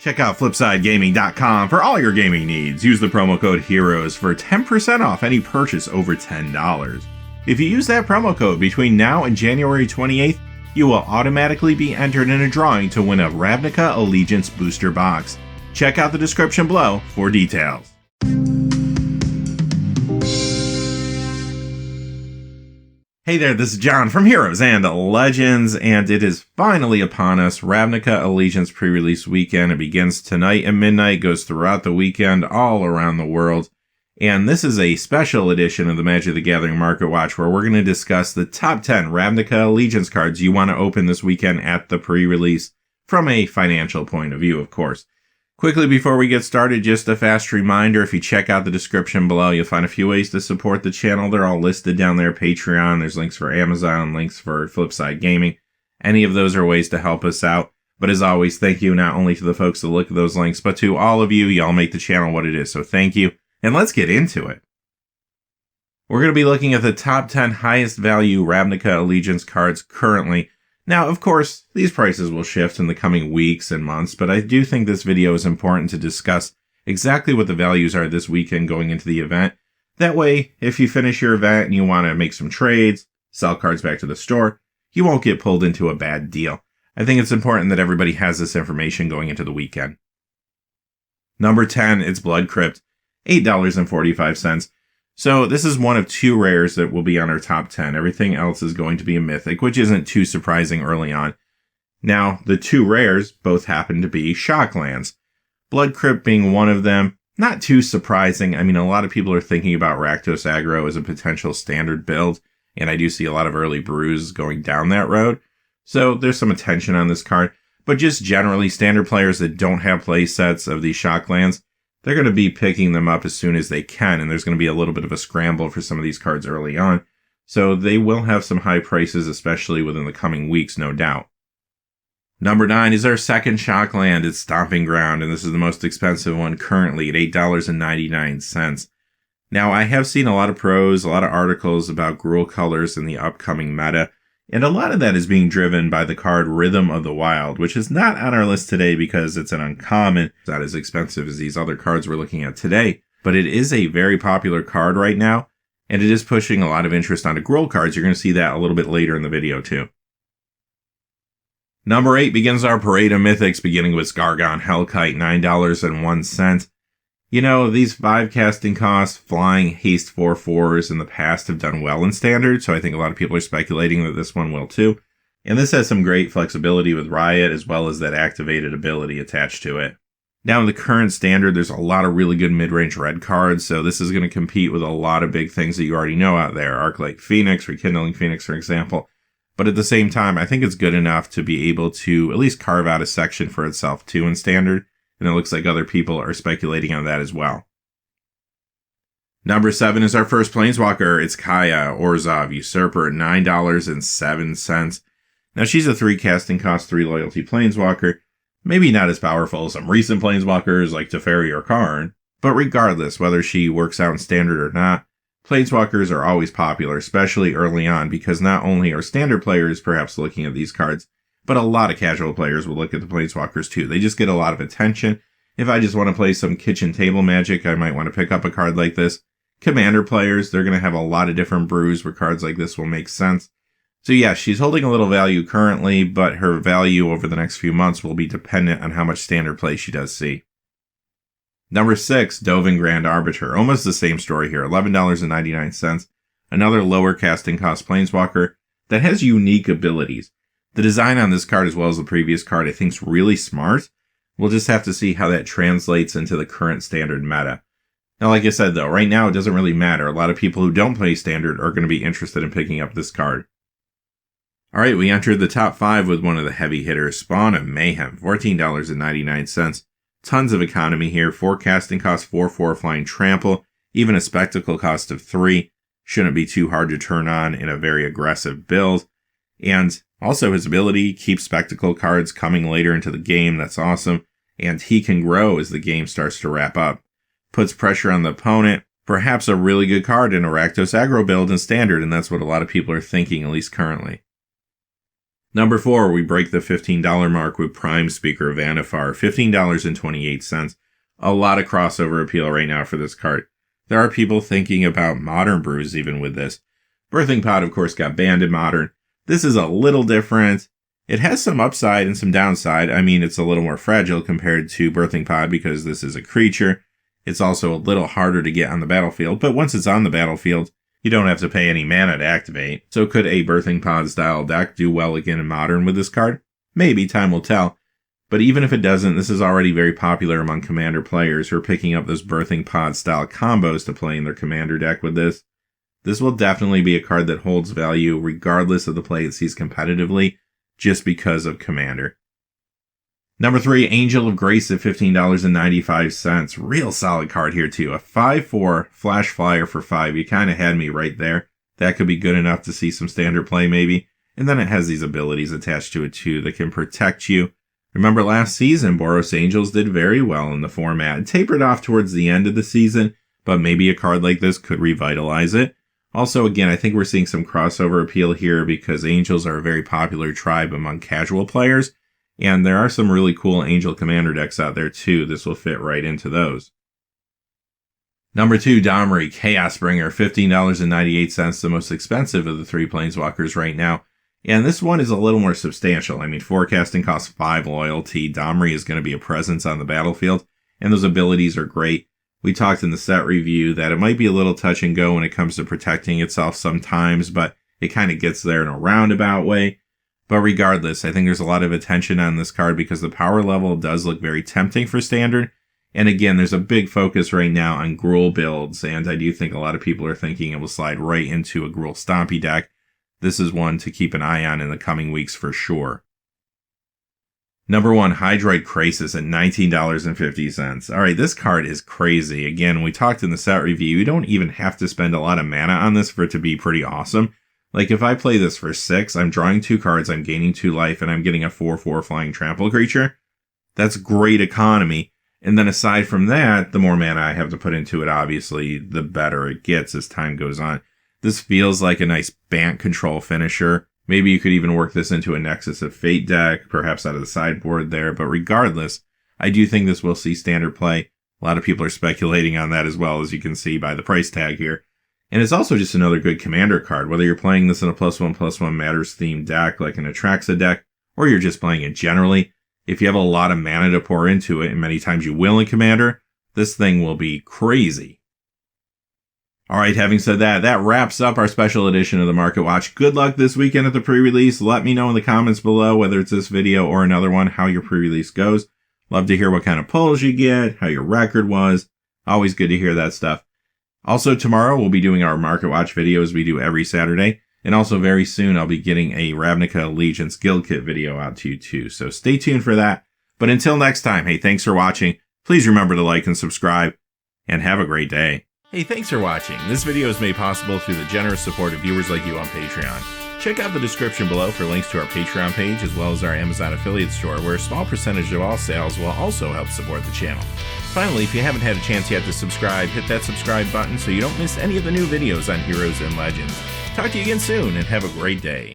Check out FlipsideGaming.com for all your gaming needs. Use the promo code HEROES for 10% off any purchase over $10. If you use that promo code between now and January 28th, you will automatically be entered in a drawing to win a Ravnica Allegiance booster box. Check out the description below for details. Hey there, this is John from Heroes and Legends, and it is finally upon us, Ravnica Allegiance pre-release weekend. It begins tonight at midnight, goes throughout the weekend, all around the world. And this is a special edition of the Magic the Gathering Market Watch, where we're going to discuss the top 10 Ravnica Allegiance cards you want to open this weekend at the pre-release, from a financial point of view, of course. Quickly before we get started, just a fast reminder, if you check out the description below, you'll find a few ways to support the channel. They're all listed down there. Patreon, there's links for Amazon, links for Flipside Gaming. Any of those are ways to help us out. But as always, thank you not only to the folks that look at those links, but to all of you. Y'all make the channel what it is, so thank you. And let's get into it. We're going to be looking at the top 10 highest value Ravnica Allegiance cards currently. Now, of course, these prices will shift in the coming weeks and months, but I do think this video is important to discuss exactly what the values are this weekend going into the event. That way, if you finish your event and you want to make some trades, sell cards back to the store, you won't get pulled into a bad deal. I think it's important that everybody has this information going into the weekend. Number 10, it's Blood Crypt, $8.45. So this is one of two rares that will be on our top 10. Everything else is going to be a mythic, which isn't too surprising early on. Now, the two rares both happen to be shock lands. Blood Crypt being one of them, not too surprising. I mean, a lot of people are thinking about Rakdos aggro as a potential standard build, and I do see a lot of early brews going down that road. So there's some attention on this card. But just generally, standard players that don't have play sets of these shock lands, they're going to be picking them up as soon as they can, and there's going to be a little bit of a scramble for some of these cards early on. So they will have some high prices, especially within the coming weeks, no doubt. Number 9 is our second shock land. It's Stomping Ground, and this is the most expensive one currently at $8.99. Now, I have seen a lot of pros, a lot of articles about Gruul colors in the upcoming meta, and a lot of that is being driven by the card Rhythm of the Wild, which is not on our list today because it's an uncommon. It's not as expensive as these other cards we're looking at today, but it is a very popular card right now, and it is pushing a lot of interest onto Gruul cards. You're going to see that a little bit later in the video too. Number 8 begins our parade of mythics, beginning with Skargon Hellkite, $9.01. You know, these 5 casting costs, flying, haste 4/4s in the past have done well in standard, so I think a lot of people are speculating that this one will too. And this has some great flexibility with Riot, as well as that activated ability attached to it. Now in the current standard, there's a lot of really good mid-range red cards, so this is going to compete with a lot of big things that you already know out there. Arclight Phoenix, Rekindling Phoenix, for example. But at the same time, I think it's good enough to be able to at least carve out a section for itself too in standard. And it looks like other people are speculating on that as well. Number 7 is our first Planeswalker. It's Kaya, Orzhov, Usurper, $9.07. Now she's a 3 casting cost, 3 loyalty Planeswalker. Maybe not as powerful as some recent Planeswalkers like Teferi or Karn. But regardless, whether she works out in standard or not, Planeswalkers are always popular, especially early on, because not only are standard players perhaps looking at these cards, but a lot of casual players will look at the Planeswalkers too. They just get a lot of attention. If I just want to play some kitchen table magic, I might want to pick up a card like this. Commander players, they're going to have a lot of different brews where cards like this will make sense. So yeah, she's holding a little value currently, but her value over the next few months will be dependent on how much standard play she does see. Number 6, Dovin Grand Arbiter. Almost the same story here, $11.99. Another lower casting cost Planeswalker that has unique abilities. The design on this card, as well as the previous card, I think is really smart. We'll just have to see how that translates into the current standard meta. Now, like I said, though, right now it doesn't really matter. A lot of people who don't play standard are going to be interested in picking up this card. Alright, we entered the top 5 with one of the heavy hitters, Spawn of Mayhem, $14.99. Tons of economy here. 4 casting cost, 4/4 flying trample, even a spectacle cost of 3. Shouldn't be too hard to turn on in a very aggressive build. And also his ability keeps spectacle cards coming later into the game. That's awesome. And he can grow as the game starts to wrap up. Puts pressure on the opponent. Perhaps a really good card in a Rakdos aggro build in standard, and that's what a lot of people are thinking, at least currently. Number 4, we break the $15 mark with Prime Speaker of Anifar, $15.28. A lot of crossover appeal right now for this card. There are people thinking about Modern Brews even with this. Birthing Pod, of course, got banned in Modern. This is a little different. It has some upside and some downside. I mean, it's a little more fragile compared to Birthing Pod because this is a creature. It's also a little harder to get on the battlefield, but once it's on the battlefield, you don't have to pay any mana to activate. So could a Birthing Pod style deck do well again in Modern with this card? Maybe, time will tell. But even if it doesn't, this is already very popular among Commander players who are picking up those Birthing Pod style combos to play in their Commander deck with this. This will definitely be a card that holds value regardless of the play it sees competitively, just because of Commander. Number 3, Angel of Grace at $15.95. Real solid card here too. A 5/4 flash flyer for 5. You kind of had me right there. That could be good enough to see some standard play maybe. And then it has these abilities attached to it too that can protect you. Remember last season, Boros Angels did very well in the format. It tapered off towards the end of the season, but maybe a card like this could revitalize it. Also, again, I think we're seeing some crossover appeal here because Angels are a very popular tribe among casual players, and there are some really cool Angel Commander decks out there too. This will fit right into those. Number 2, Domri, Chaos Bringer, $15.98, the most expensive of the 3 Planeswalkers right now. And this one is a little more substantial. I mean, forecasting costs 5 loyalty. Domri is going to be a presence on the battlefield, and those abilities are great. We talked in the set review that it might be a little touch and go when it comes to protecting itself sometimes, but it kind of gets there in a roundabout way. But regardless, I think there's a lot of attention on this card because the power level does look very tempting for Standard. And again, there's a big focus right now on Gruul builds, and I do think a lot of people are thinking it will slide right into a Gruul Stompy deck. This is one to keep an eye on in the coming weeks for sure. Number 1, Hydroid Crisis at $19.50. All right, this card is crazy. Again, we talked in the set review, you don't even have to spend a lot of mana on this for it to be pretty awesome. Like, if I play this for 6, I'm drawing 2 cards, I'm gaining 2 life, and I'm getting a 4/4 flying trample creature. That's great economy. And then aside from that, the more mana I have to put into it, obviously, the better it gets as time goes on. This feels like a nice Bant control finisher. Maybe you could even work this into a Nexus of Fate deck, perhaps out of the sideboard there. But regardless, I do think this will see standard play. A lot of people are speculating on that as well, as you can see by the price tag here. And it's also just another good commander card, whether you're playing this in a +1/+1 Matters themed deck like an Atraxa deck, or you're just playing it generally. If you have a lot of mana to pour into it, and many times you will in Commander, this thing will be crazy. Alright, having said that, that wraps up our special edition of the Market Watch. Good luck this weekend at the pre-release. Let me know in the comments below, whether it's this video or another one, how your pre-release goes. Love to hear what kind of pulls you get, how your record was. Always good to hear that stuff. Also, tomorrow we'll be doing our Market Watch video as we do every Saturday. And also very soon I'll be getting a Ravnica Allegiance Guild Kit video out to you too. So stay tuned for that. But until next time, hey, thanks for watching. Please remember to like and subscribe. And have a great day. Hey, thanks for watching. This video is made possible through the generous support of viewers like you on Patreon. Check out the description below for links to our Patreon page as well as our Amazon affiliate store, where a small percentage of all sales will also help support the channel. Finally, if you haven't had a chance yet to subscribe, hit that subscribe button so you don't miss any of the new videos on Heroes and Legends. Talk to you again soon, and have a great day.